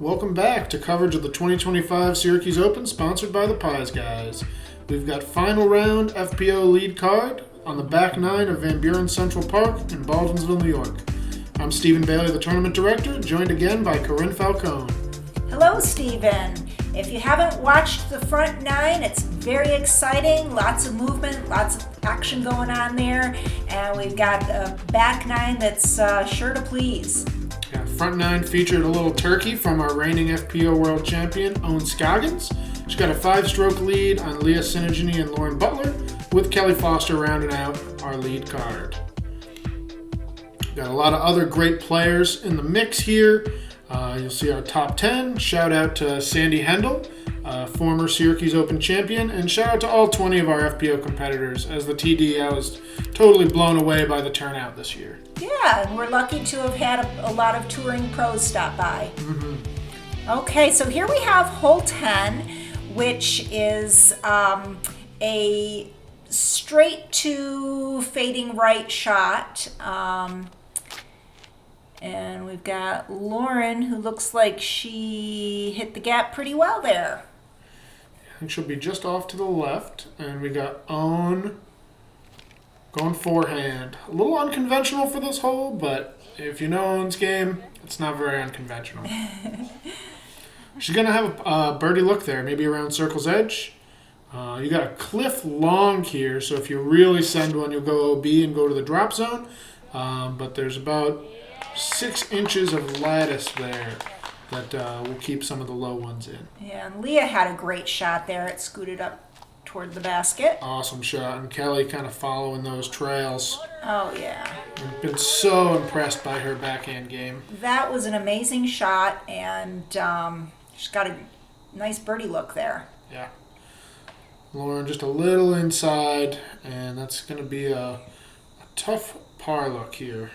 Welcome back to coverage of the 2025 Syracuse Open, sponsored by the Pies Guys. We've got final round FPO lead card on the back nine of Van Buren Central Park in Baldwinsville, New York. I'm Stephen Bailey, the tournament director, joined again by Corinne Falcone. Hello, Stephen. If you haven't watched the front nine, it's very exciting. Lots of movement, lots of action going on there. And we've got a back nine that's sure to please. Yeah, front nine featured a little turkey from our reigning FPO world champion, Ohn Scoggins. She got a 5-stroke lead on Leah Tsinajinnie and Lauren Butler, with Kelley Foster rounding out our lead card. Got a lot of other great players in the mix here. You'll see our top 10. Shout out to Sandy Hendel, former Syracuse Open champion, and shout out to all 20 of our FPO competitors, as the TD I was totally blown away by the turnout this year. Yeah, and we're lucky to have had a lot of touring pros stop by. Mm-hmm. Okay, so here we have hole 10, which is a straight to fading right shot. And we've got Lauren, who looks like she hit the gap pretty well there. I think she'll be just off to the left. And we got Ohn going forehand. A little unconventional for this hole, but if you know Ohn's game, it's not very unconventional. She's going to have a birdie look there, maybe around circle's edge. You got a cliff long here, so if you really send one, you'll go OB and go to the drop zone. But there's about 6 inches of lattice there that will keep some of the low ones in. Yeah, and Leah had a great shot there. It scooted up toward the basket. Awesome shot, and Kelley kind of following those trails. Oh, yeah. I've been so impressed by her backhand game. That was an amazing shot, and she's got a nice birdie look there. Yeah. Lauren just a little inside, and that's going to be a tough par look here.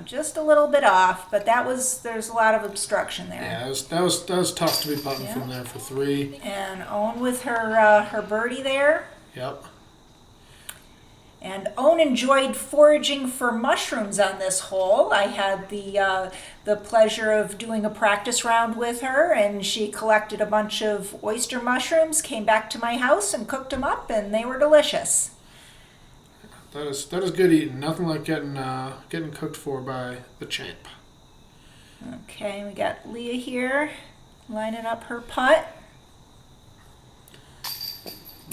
Just a little bit off, but there's a lot of obstruction there. Yeah, that was tough to be putting from there for 3. And Ohn with her birdie there. Yep. And Ohn enjoyed foraging for mushrooms on this hole. I had the pleasure of doing a practice round with her, and she collected a bunch of oyster mushrooms, came back to my house and cooked them up, and they were delicious. That is good eating. Nothing like getting cooked for by the champ. Okay, we got Leah here lining up her putt.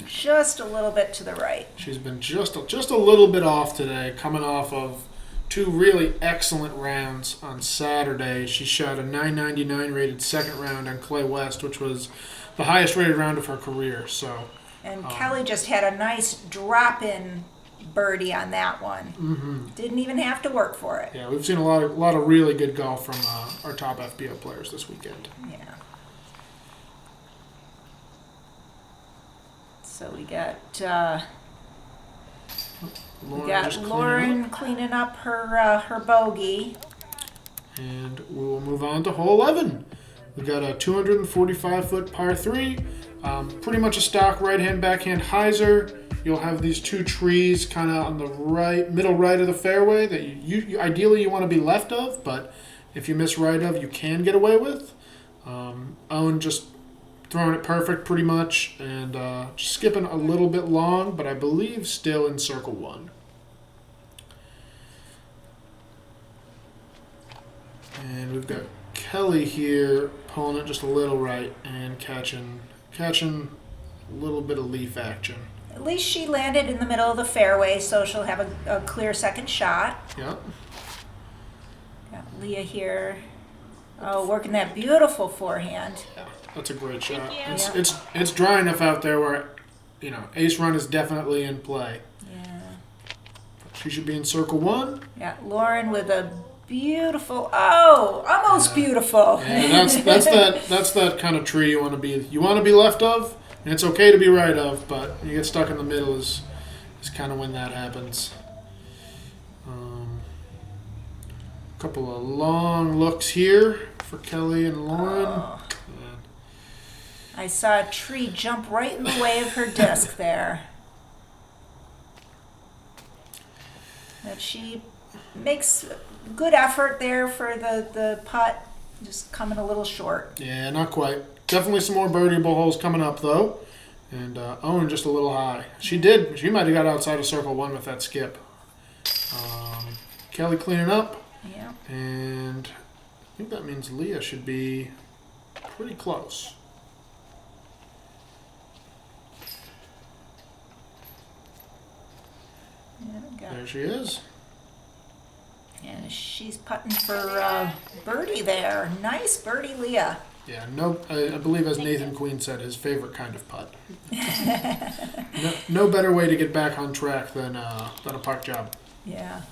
Just a little bit to the right. She's been just a little bit off today, coming off of 2 really excellent rounds on Saturday. She shot a 999 rated second round on Clay West, which was the highest rated round of her career. So. And Kelley just had a nice drop-in birdie on that one. Mm-hmm. Didn't even have to work for it. Yeah, we've seen a lot of really good golf from our top FPO players this weekend. Yeah. So we got Lauren cleaning up her bogey. And we will move on to hole 11. We got a 245-foot par 3. Pretty much a stock right-hand, backhand hyzer. You'll have these 2 trees kind of on the middle right of the fairway that you ideally you want to be left of, but if you miss right of, you can get away with. Ohn just throwing it perfect pretty much, and just skipping a little bit long, but I believe still in circle 1. And we've got Kelley here pulling it just a little right and catching a little bit of leaf action. At least she landed in the middle of the fairway, so she'll have a clear second shot. Yep. Got Leah here. Oh, working that beautiful forehand. Yeah, that's a great shot. It's dry enough out there where, ace run is definitely in play. Yeah. She should be in circle 1. Got Lauren with a beautiful, almost beautiful. Yeah, that's that kind of tree you want to be. You want to be left of. And it's okay to be right of, but when you get stuck in the middle is kind of when that happens. A couple of long looks here for Kelley and Lauren. Oh. I saw a tree jump right in the way of her disc there. That she makes good effort there for the putt, just coming a little short. Yeah, not quite. Definitely some more birdieable holes coming up, though. And Ohn just a little high. She might have got outside of circle one with that skip. Kelley cleaning up. Yeah. And I think that means Leah should be pretty close. There she is. And she's putting for birdie there. Nice birdie, Leah. Yeah, I believe as Nathan Queen said, his favorite kind of putt. no better way to get back on track than a putt job. Yeah.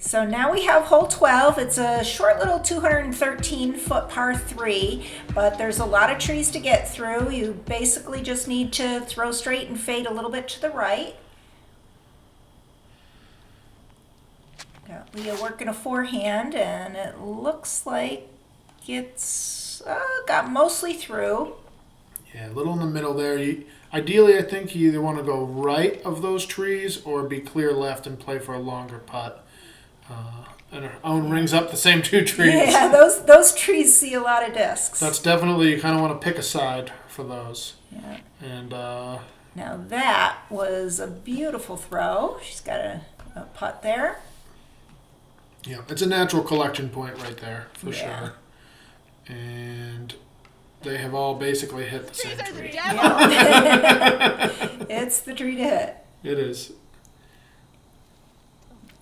So now we have hole 12. It's a short little 213-foot par 3, but there's a lot of trees to get through. You basically just need to throw straight and fade a little bit to the right. Got Leah working a forehand, and it looks like it's got mostly through. Yeah, a little in the middle there. Ideally, I think you either want to go right of those trees or be clear left and play for a longer putt. And her Ohn rings up the same two trees. Yeah, those trees see a lot of discs. That's definitely, you kind of want to pick a side for those. Yeah. And now that was a beautiful throw. She's got a putt there. Yeah, it's a natural collection point right there, for Yeah. sure. And they have all basically hit the same tree. Yeah. It's the tree to hit. It is.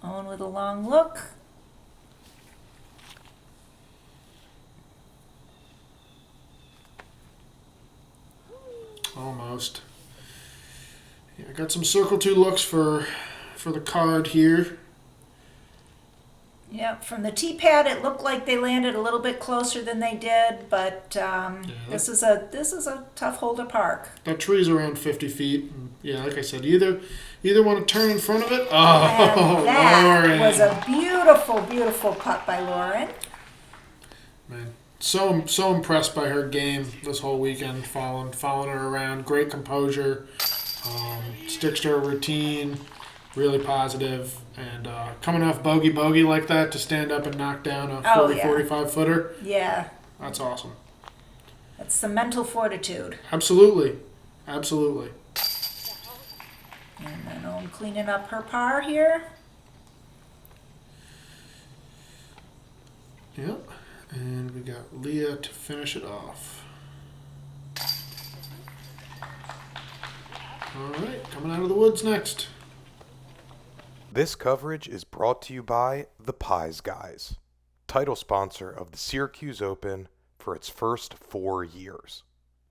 Ohn with a long look. Almost. Yeah, I got some circle two looks for the card here. Yeah, from the tee pad, it looked like they landed a little bit closer than they did, but this is a tough hole to park. That tree's around 50 feet. And yeah, like I said, either want to turn in front of it. Oh, And that Lauren. was a beautiful, beautiful putt by Lauren. Man, so impressed by her game this whole weekend. Following her around, great composure, sticks to her routine, really positive, and coming off bogey like that to stand up and knock down a 45 footer. Yeah, That's awesome. that's the mental fortitude. Absolutely. And then Ohn cleaning up her par here. Yep. And we got Leah to finish it off. All right, coming out of the woods next. This coverage is brought to you by The Pies Guys, title sponsor of the Syracuse Open for its first 4 years.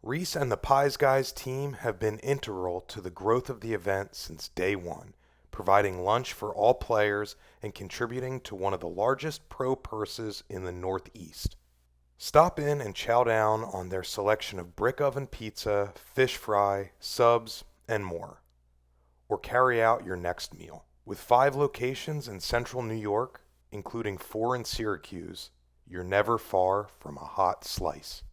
Reese and the Pies Guys team have been integral to the growth of the event since day one, providing lunch for all players and contributing to one of the largest pro purses in the Northeast. Stop in and chow down on their selection of brick oven pizza, fish fry, subs, and more. Or carry out your next meal. With 5 locations in central New York, including 4 in Syracuse, you're never far from a hot slice.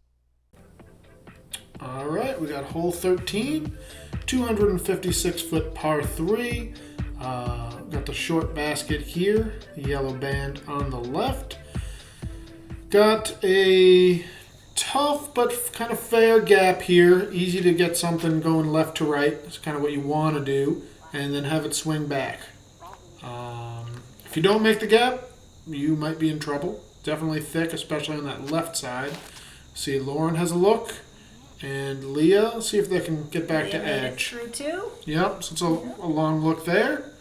All right, we got hole 13, 256-foot par 3. Got the short basket here, the yellow band on the left. Got a tough but kind of fair gap here. Easy to get something going left to right. That's kind of what you want to do, and then have it swing back. If you don't make the gap, you might be in trouble. Definitely thick, especially on that left side. See, Lauren has a look, and Leah, see if they can get back to Leah made it edge. through too. Yep, so it's a long look there.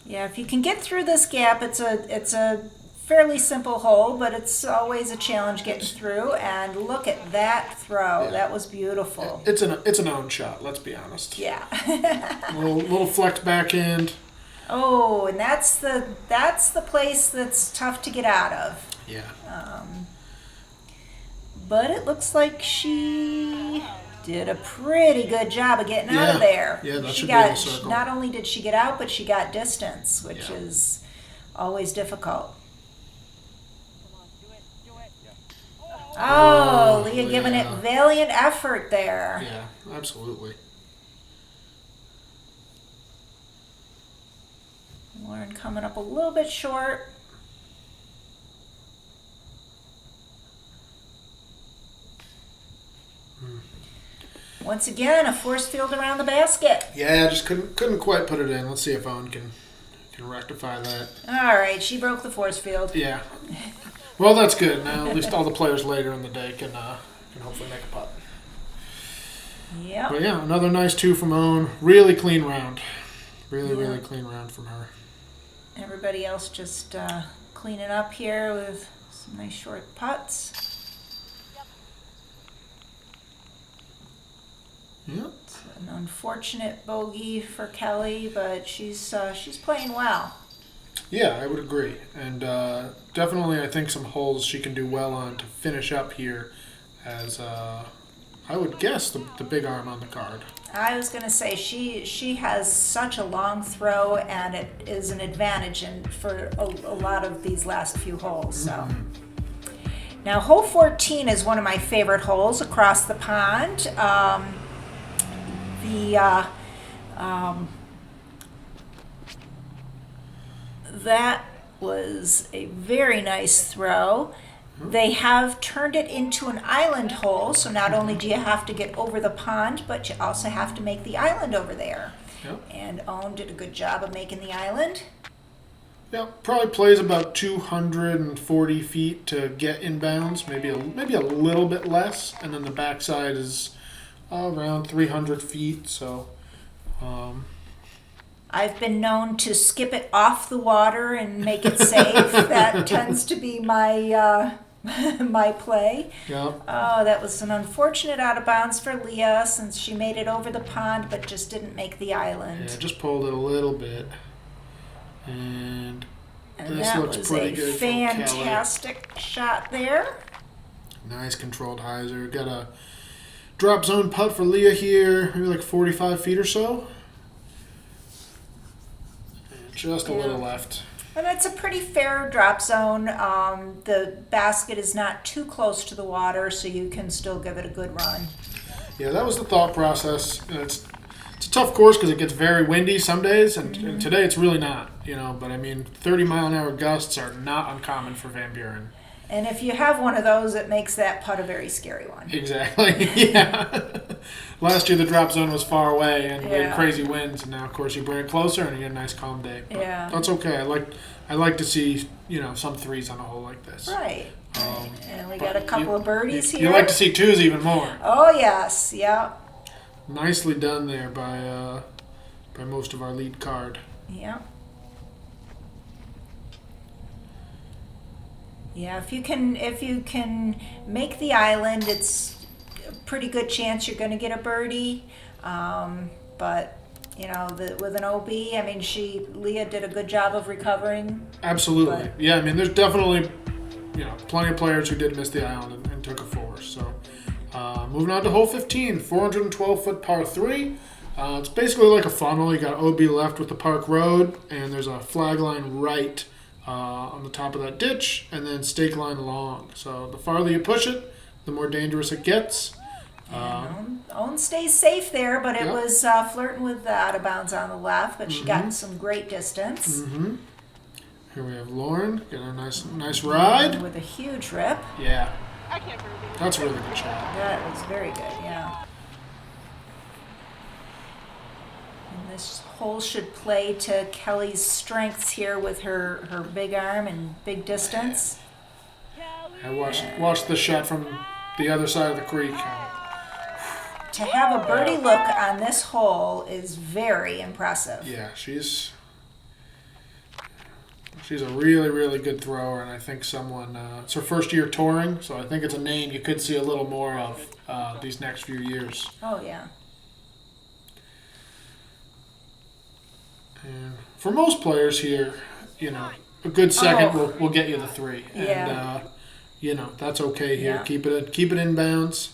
Yeah, if you can get through this gap, it's a fairly simple hole, but it's always a challenge getting through. And look at that throw. Yeah. That was beautiful. It's an own shot, let's be honest. Yeah. little flex backhand. Oh, and that's the place that's tough to get out of. Yeah. But it looks like she did a pretty good job of getting out of there. Yeah, that she should be in got, the circle. Not only did she get out, but she got distance, which Yeah. is always difficult. Oh, Leah giving it valiant effort there. Yeah, absolutely. Lauren coming up a little bit short. Once again, a force field around the basket. Yeah, just couldn't quite put it in. Let's see if Ohn can rectify that. All right, she broke the force field. Yeah. Well, that's good. Now at least all the players later in the day can hopefully make a putt. Yep. But yeah, another nice 2 from Ohn. Really clean round. Really clean round from her. Everybody else just cleaning up here with some nice short putts. Yep. It's an unfortunate bogey for Kelley, but she's playing well. Yeah, I would agree. And definitely I think some holes she can do well on to finish up here as, I would guess, the big arm on the card. I was going to say she has such a long throw, and it is an advantage for a lot of these last few holes. So. Now, hole 14 is one of my favorite holes across the pond. That was a very nice throw. They have turned it into an island hole, so not only do you have to get over the pond, but you also have to make the island over there. Yep. And Ohn did a good job of making the island. Yeah, probably plays about 240 feet to get inbounds, maybe a little bit less, and then the backside is around 300 feet. So, I've been known to skip it off the water and make it safe. That tends to be my my play. yeah, Oh, that was an unfortunate out of bounds for Leah, since she made it over the pond but just didn't make the island. yeah, just pulled it a little bit, and this that looks was pretty a good from Kelley. fantastic shot there. Nice controlled hyzer. Got a drop zone putt for Leah here, maybe like 45 feet or so. And just a little left. And it's a pretty fair drop zone. The basket is not too close to the water, so you can still give it a good run. Yeah, that was the thought process. It's a tough course because it gets very windy some days, and today it's really not. But I mean, 30-mile-an-hour gusts are not uncommon for Van Buren. And if you have one of those, it makes that putt a very scary one. Exactly. Yeah. Last year the drop zone was far away and we had Yeah. crazy winds, and now of course you bring it closer and you get a nice calm day. But Yeah. that's okay. I like to see some threes on a hole like this. Right. And we got but a couple of birdies here. You like to see twos even more. Oh, yes. Yeah. Nicely done there by most of our lead card. Yeah. Yeah, if you can make the island, it's a pretty good chance you're going to get a birdie. But with an OB, I mean, Leah did a good job of recovering. Absolutely. But- Yeah, I mean, there's definitely plenty of players who did miss the island and took a four. So moving on to hole 15, 412-foot par 3. It's basically like a funnel. You got OB left with the park road, and there's a flag line right on the top of that ditch, and then stake line long. So the farther you push it, the more dangerous it gets. Ohn stays safe there, but it Yep. was flirting with the out of bounds on the left, but she got some great distance. Here we have Lauren, get a nice ride. With a huge rip. Yeah, that's a really good shot. That was very good, yeah. And this hole should play to Kelley's strengths here with her big arm and big distance. I watched this shot from the other side of the creek. To have a birdie look on this hole is very impressive. Yeah, she's a really, really good thrower, and I think it's her first year touring, so I think it's a name you could see a little more of these next few years. Oh, yeah. And for most players here, a good second will get you the three. Yeah. And, that's okay here. Yeah. Keep it inbounds,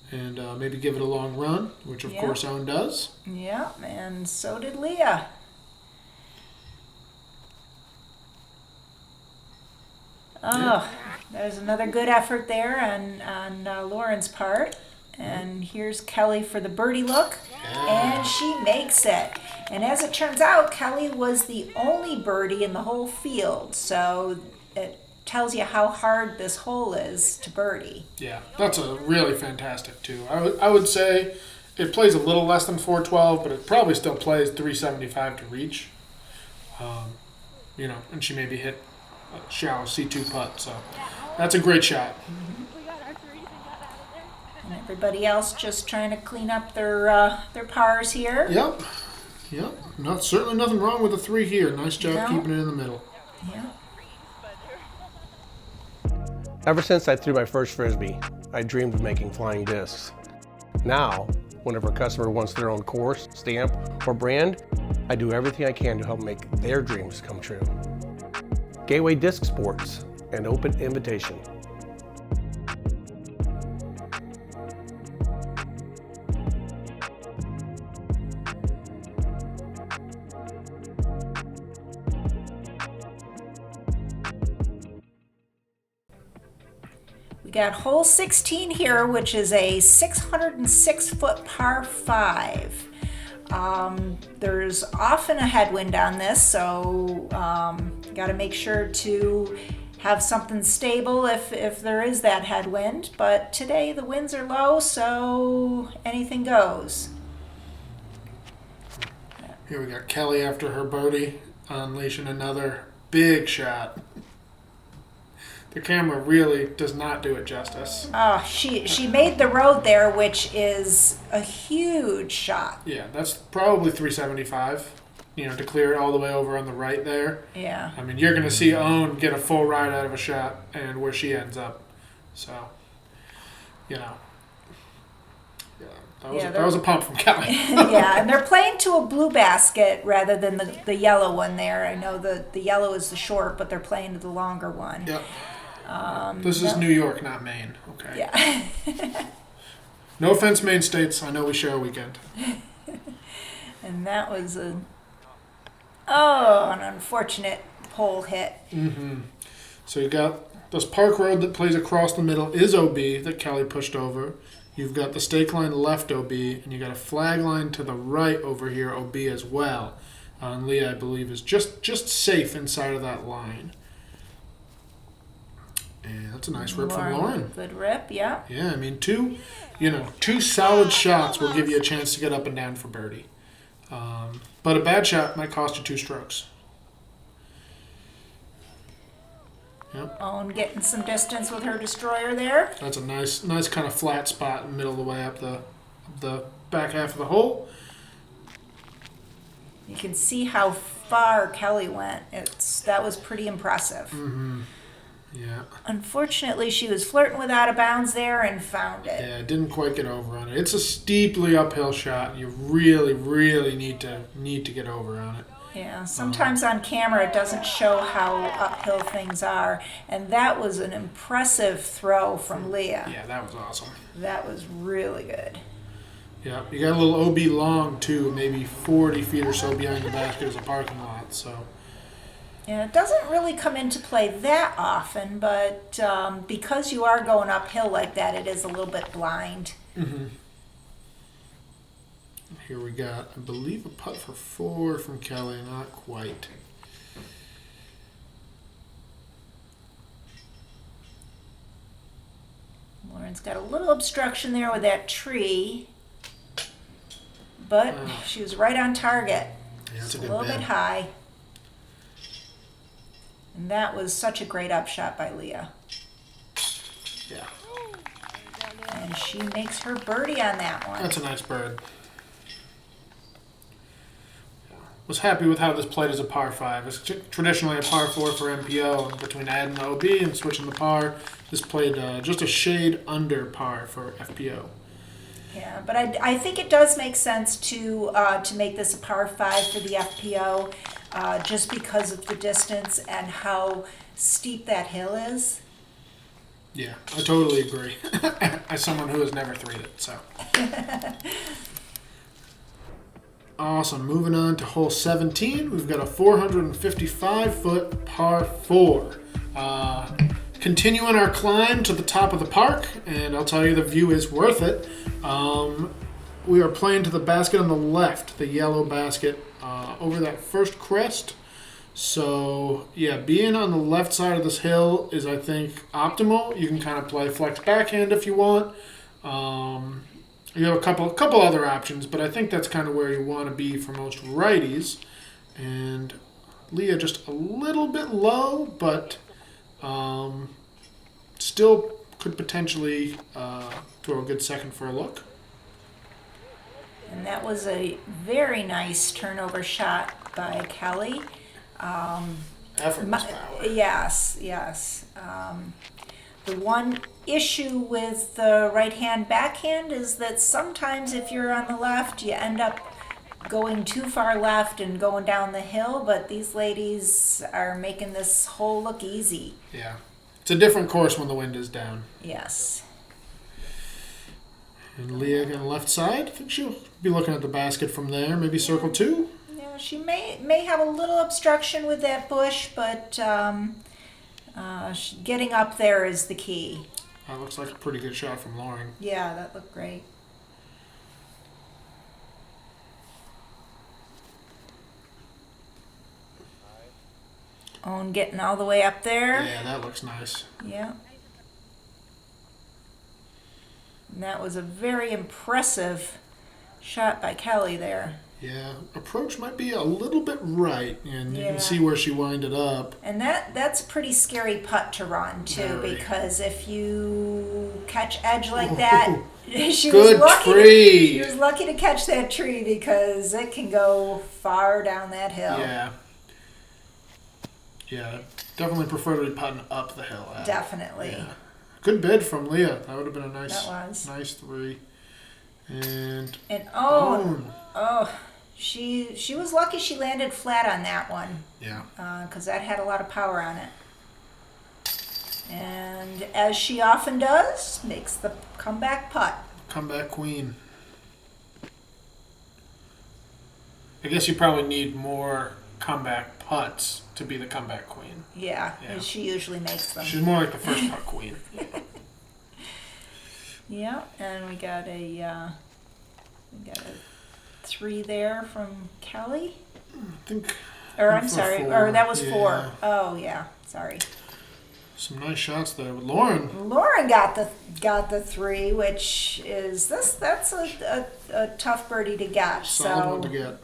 and maybe give it a long run, which of Yeah. course Ohn does. Yeah, and so did Leah. Oh, there's another good effort there on Lauren's part. And here's Kelley for the birdie look. And she makes it. And as it turns out, Kelley was the only birdie in the whole field, so it tells you how hard this hole is to birdie. Yeah, that's a really fantastic too. I would say it plays a little less than 412, but it probably still plays 375 to reach. And she maybe hit a shallow C2 putt, so that's a great shot. And everybody else just trying to clean up their pars here. Yep. Certainly nothing wrong with the 3 here. Nice job keeping it in the middle. Yeah. Ever since I threw my first Frisbee, I dreamed of making flying discs. Now, whenever a customer wants their own course, stamp, or brand, I do everything I can to help make their dreams come true. Gateway Disc Sports, an open invitation. We got hole 16 here, which is a 606-foot par 5. There's often a headwind on this, so got to make sure to have something stable if there is that headwind. But today the winds are low, so anything goes. Here we got Kelley after her birdie, unleashing another big shot. The camera really does not do it justice. Oh, she made the road there, which is a huge shot. Yeah, that's probably 375, to clear it all the way over on the right there. Yeah. I mean, you're going to see Ohn get a full ride out of a shot and where she ends up. So, that was a pump from Kelley. Yeah, and they're playing to a blue basket rather than the yellow one there. I know the yellow is the short, but they're playing to the longer one. Yep. This is New York, not Maine. Okay. Yeah. No offense, Maine states. I know we share a weekend. And that was an unfortunate pole hit. Mm-hmm. So you got this park road that plays across the middle is OB that Kelley pushed over. You've got the stake line left OB, and you got a flag line to the right over here OB as well. And Leah, I believe, is just safe inside of that line. And that's a nice rip from Lauren. Good rip, yeah. Yeah, I mean, two solid shots will give you a chance to get up and down for birdie. But a bad shot might cost you 2 strokes. Yep. Ohn getting some distance with her destroyer there. That's a nice kind of flat spot in the middle of the way up the back half of the hole. You can see how far Kelley went. That was pretty impressive. Mm-hmm. Yeah. Unfortunately, she was flirting with out of bounds there and found it. Yeah, didn't quite get over on it. It's a steeply uphill shot. You really, really need to get over on it. Yeah, sometimes on camera it doesn't show how uphill things are, and that was an impressive throw from Leah. Yeah, that was awesome. That was really good. Yeah, you got a little OB long too, maybe 40 feet or so behind the basket as a parking lot. So. Yeah, it doesn't really come into play that often, but because you are going uphill like that, it is a little bit blind. Mm-hmm. Here we got, I believe, a putt for 4 from Kelley. Not quite. Lauren's got a little obstruction there with that tree, but she was right on target. Yeah, that's a good little bend. bit high. And that was such a great upshot by Leah. Yeah. And she makes her birdie on that one. That's a nice bird. Was happy with how this played as a par 5. It's traditionally a par 4 for MPO, and between adding the OB and switching the par, this played just a shade under par for FPO. Yeah, but I think it does make sense to make this a par 5 for the FPO, just because of the distance and how steep that hill is. Yeah, I totally agree. As someone who has never threed it, so. Awesome. Moving on to hole 17, we've got a 455-foot par 4. Continuing our climb to the top of the park, and I'll tell you the view is worth it. we are playing to the basket on the left, the yellow basket, over that first crest. So, yeah, being on the left side of this hill is, I think, optimal. You can kind of play flex backhand if you want. You have a couple other options, but I think that's kind of where you want to be for most righties. And Leah just a little bit low, but still could potentially throw a good second for a look. And that was a very nice turnover shot by Kelley. Effortless power. Yes. The one issue with the right-hand backhand is that sometimes if you're on the left, you end up going too far left and going down the hill, but these ladies are making this hole look easy. Yeah. It's a different course when the wind is down. Yes. And Leah on the left side, I think she'll be looking at the basket from there, maybe circle 2. Yeah, she may have a little obstruction with that bush, but getting up there is the key. That looks like a pretty good shot from Lauren. Yeah, that looked great. Ohn getting all the way up there. Yeah, that looks nice. Yeah. And that was a very impressive shot by Kelley there. Yeah, approach might be a little bit right, and you Yeah. can see where she winded up. And that's a pretty scary putt to run too, Very. because if you catch edge like that, she Good was lucky. tree. She was lucky to catch that tree because it can go far down that hill. Yeah, definitely prefer to be putting up the hill. Definitely. Yeah. Good bid from Leah. That would have been a nice, That was. nice 3. And Ohn. Oh, she was lucky she landed flat on that one. Yeah. Because that had a lot of power on it. And as she often does, makes the comeback putt. Comeback queen. I guess you probably need more comeback putts to be the comeback queen. Yeah, Yeah. she usually makes them. She's more like the first putt queen. Yeah, and we got a 3 there from Kelley. I think. Or I'm for sorry, 4. or that was Yeah. 4. Oh yeah, sorry. Some nice shots there with Lauren. Lauren got the 3, which is that's a tough birdie to get. Solid one to get.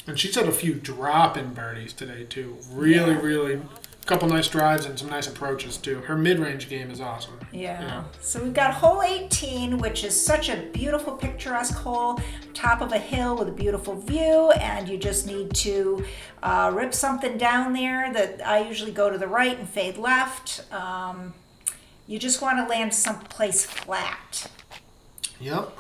And she's had a few drop-in birdies today too. Really, really, a couple nice drives and some nice approaches too. Her mid-range game is awesome. Yeah. So we've got hole 18, which is such a beautiful, picturesque hole, top of a hill with a beautiful view, and you just need to rip something down there. That I usually go to the right and fade left. You just want to land someplace flat. Yep.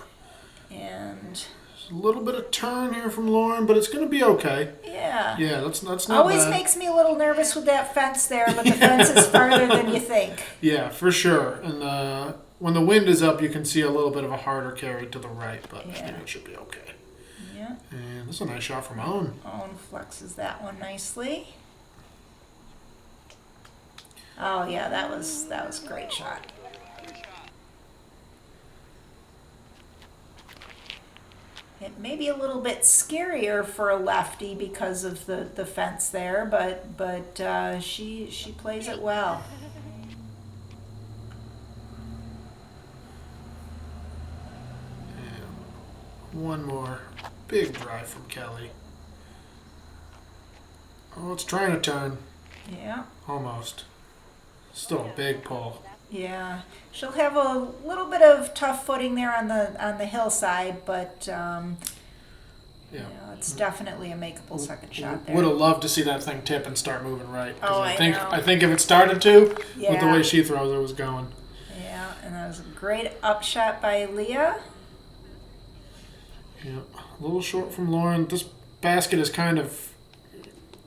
And A little bit of turn here from Lauren, but it's going to be okay. yeah. Yeah, that's not Always bad. makes me a little nervous with that fence there, but the fence is farther than you think. Yeah, for sure. And when the wind is up, you can see a little bit of a harder carry to the right, but it should be okay. Yeah. And this is a nice shot from Ohn. Ohn flexes that one nicely. Oh yeah, that was a great shot. It may be a little bit scarier for a lefty because of the fence there, but she plays it well. And one more big drive from Kelley. Oh, it's trying to turn. Yeah. Almost. Still a big pull. Yeah, she'll have a little bit of tough footing there on the hillside, but it's definitely a makeable second shot there. Would have loved to see that thing tip and start moving right. 'Cause Oh, I know. think if it started to, with the Yeah. way she throws, it was going. Yeah, and that was a great upshot by Leah. Yeah, a little short from Lauren. This basket is kind of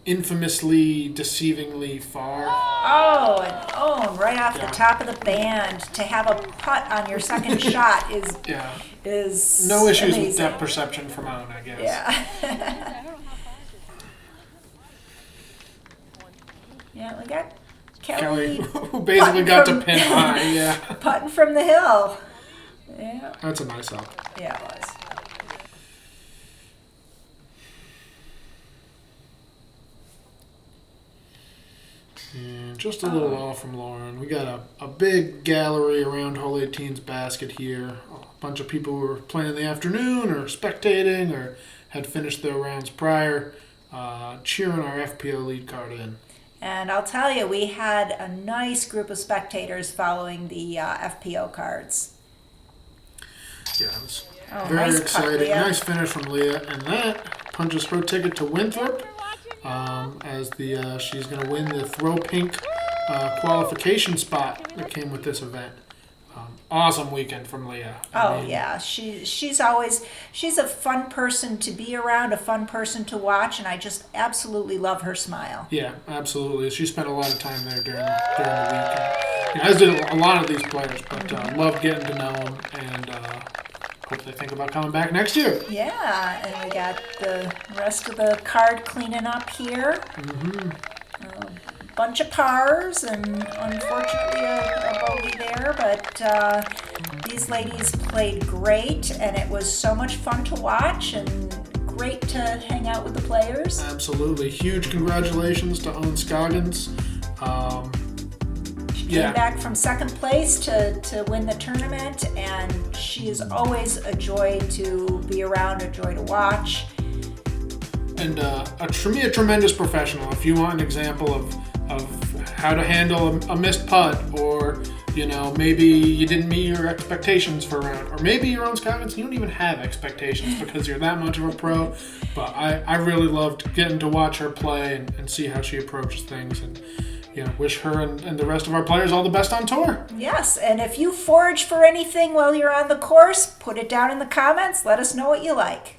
infamously, deceivingly far. Oh, and right off the top of the band to have a putt on your second shot is No issues amazing. with depth perception from Ohn, I guess. Yeah. Yeah, we got Kelley, Kelley who basically got to from- pin high, yeah. putting from the hill. Yeah. That's a nice up. Yeah, it was. And just a little off from Lauren. We got a big gallery around Hole 18's basket here. A bunch of people who were playing in the afternoon or spectating or had finished their rounds prior, cheering our FPO lead card in. And I'll tell you, we had a nice group of spectators following the FPO cards. Yeah, it was Oh, very nice cut, exciting. Leah. Nice finish from Leah. And that punches her ticket to Winthrop as she's going to win the Throw Pink qualification spot that came with this event. Awesome weekend from Leah. Yeah, she's a fun person to be around, a fun person to watch, and I just absolutely love her smile. Yeah, absolutely. She spent a lot of time there during the weekend. As did a lot of these players, but loved getting to know them, and hope they think about coming back next year. Yeah, and we got the rest of the card cleaning up here. Bunch of pars and unfortunately a bogey there, but these ladies played great and it was so much fun to watch and great to hang out with the players. Absolutely. Huge congratulations to Ohn Scoggins. She came back from second place to win the tournament, and she is always a joy to be around, a joy to watch. And to me, a tremendous professional. If you want an example of how to handle a missed putt, or maybe you didn't meet your expectations for a round, or maybe you're on Scoggins, you don't even have expectations because you're that much of a pro. But I really loved getting to watch her play and see how she approaches things, and wish her and the rest of our players all the best on tour. Yes, and if you forage for anything while you're on the course, put it down in the comments. Let us know what you like.